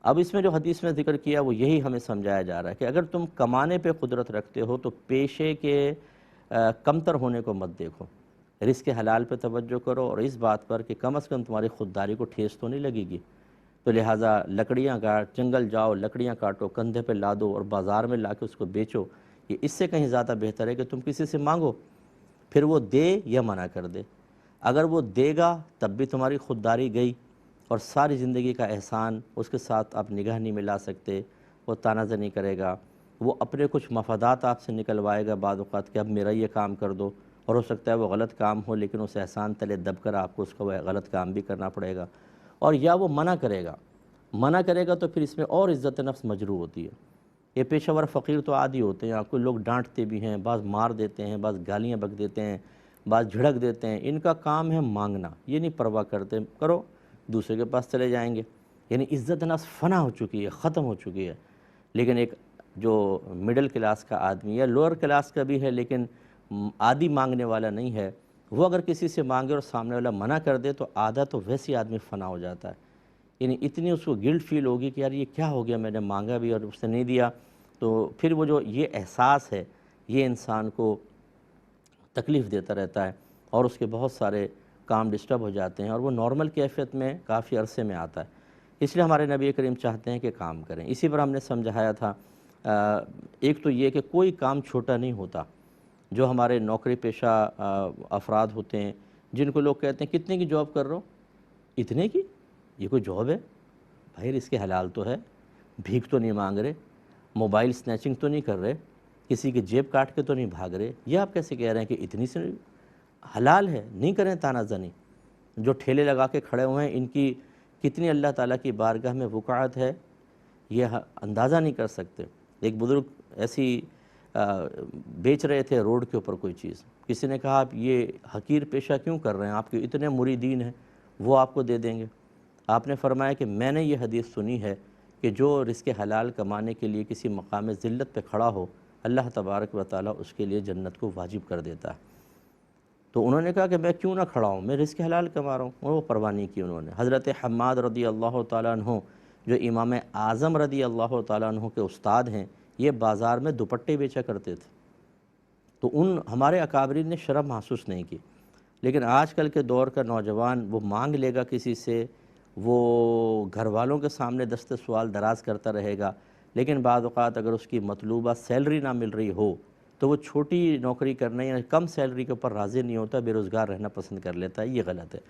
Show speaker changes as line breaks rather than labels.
اب اس میں جو حدیث میں ذکر کیا وہ یہی ہمیں سمجھایا جا رہا ہے کہ اگر تم کمانے پہ قدرت رکھتے ہو تو پیشے کے کمتر ہونے کو مت دیکھو، رزق حلال پہ توجہ کرو، اور اس بات پر کہ کم از کم تمہاری خودداری کو ٹھیس تو نہیں لگے گی۔ تو لہٰذا لکڑیاں کاٹ، جنگل جاؤ، لکڑیاں کاٹو، کندھے پہ لادو اور بازار میں لا کے اس کو بیچو، یہ اس سے کہیں زیادہ بہتر ہے کہ تم کسی سے مانگو، پھر وہ دے یا منع کر دے۔ اگر وہ دے گا تب بھی تمہاری خودداری گئی، اور ساری زندگی کا احسان اس کے ساتھ آپ نگاہ نہیں ملا سکتے، وہ طعنہ زنی کرے گا، وہ اپنے کچھ مفادات آپ سے نکلوائے گا بعض اوقات کہ اب میرا یہ کام کر دو، اور ہو سکتا ہے وہ غلط کام ہو لیکن اس احسان تلے دب کر آپ کو اس کا وہ غلط کام بھی کرنا پڑے گا، اور یا وہ منع کرے گا تو پھر اس میں اور عزت نفس مجروح ہوتی ہے۔ یہ پیشہ ور فقیر تو عادی ہوتے ہیں، آپ کو لوگ ڈانٹتے بھی ہیں، بعض مار دیتے ہیں، بعض گالیاں بک دیتے ہیں، بعض جھڑک دیتے ہیں، ان کا کام ہے مانگنا، یہ نہیں پرواہ کرتے، کرو دوسرے کے پاس چلے جائیں گے۔ یعنی عزت نفس فنا ہو چکی ہے، ختم ہو چکی ہے۔ لیکن ایک جو مڈل کلاس کا آدمی یا لوور کلاس کا بھی ہے لیکن عادی مانگنے والا نہیں ہے، وہ اگر کسی سے مانگے اور سامنے والا منع کر دے تو آدھا تو ویسے آدمی فنا ہو جاتا ہے، یعنی اتنی اس کو گلٹ فیل ہوگی کہ یار یہ کیا ہو گیا، میں نے مانگا بھی اور اس نے نہیں دیا۔ تو پھر وہ جو یہ احساس ہے یہ انسان کو تکلیف دیتا رہتا ہے، اور اس کے بہت سارے کام ڈسٹرب ہو جاتے ہیں، اور وہ نارمل کیفیت میں کافی عرصے میں آتا ہے۔ اس لیے ہمارے نبی کریم چاہتے ہیں کہ کام کریں۔ اسی پر ہم نے سمجھایا تھا، ایک تو یہ کہ کوئی کام چھوٹا نہیں ہوتا۔ جو ہمارے نوکری پیشہ افراد ہوتے ہیں جن کو لوگ کہتے ہیں کتنے کی جاب کر رہے ہو، اتنے کی، یہ کوئی جاب ہے؟ بھائی اس کے حلال تو ہے، بھیک تو نہیں مانگ رہے، موبائل سنیچنگ تو نہیں کر رہے، کسی کی جیب کاٹ کے تو نہیں بھاگ رہے، یہ آپ کیسے کہہ رہے ہیں کہ اتنی سے حلال ہے؟ نہیں کریں طعنہ زنی۔ جو ٹھیلے لگا کے کھڑے ہوئے ہیں ان کی کتنی اللہ تعالیٰ کی بارگاہ میں وقعت ہے یہ اندازہ نہیں کر سکتے۔ ایک بزرگ ایسی بیچ رہے تھے روڈ کے اوپر کوئی چیز، کسی نے کہا آپ یہ حقیر پیشہ کیوں کر رہے ہیں، آپ کے اتنے مریدین ہیں وہ آپ کو دے دیں گے۔ آپ نے فرمایا کہ میں نے یہ حدیث سنی ہے کہ جو رزق حلال کمانے کے لیے کسی مقام ذلت پہ کھڑا ہو، اللہ تبارک و تعالیٰ اس کے لیے جنت کو واجب کر دیتا ہے۔ تو انہوں نے کہا کہ میں کیوں نہ کھڑا ہوں، میں رزق حلال کما رہا ہوں، اور وہ پرواہ نہیں کی انہوں نے۔ حضرت حماد رضی اللہ تعالیٰ عنہ جو امام اعظم رضی اللہ تعالیٰ عنہ کے استاد ہیں، یہ بازار میں دوپٹے بیچا کرتے تھے، تو ان ہمارے اکابرین نے شرم محسوس نہیں کی۔ لیکن آج کل کے دور کا نوجوان وہ مانگ لے گا کسی سے، وہ گھر والوں کے سامنے دست سوال دراز کرتا رہے گا، لیکن بعض اوقات اگر اس کی مطلوبہ سیلری نہ مل رہی ہو تو وہ چھوٹی نوکری کرنے یا کم سیلری کے اوپر راضی نہیں ہوتا، بے روزگار رہنا پسند کر لیتا ہے، یہ غلط ہے۔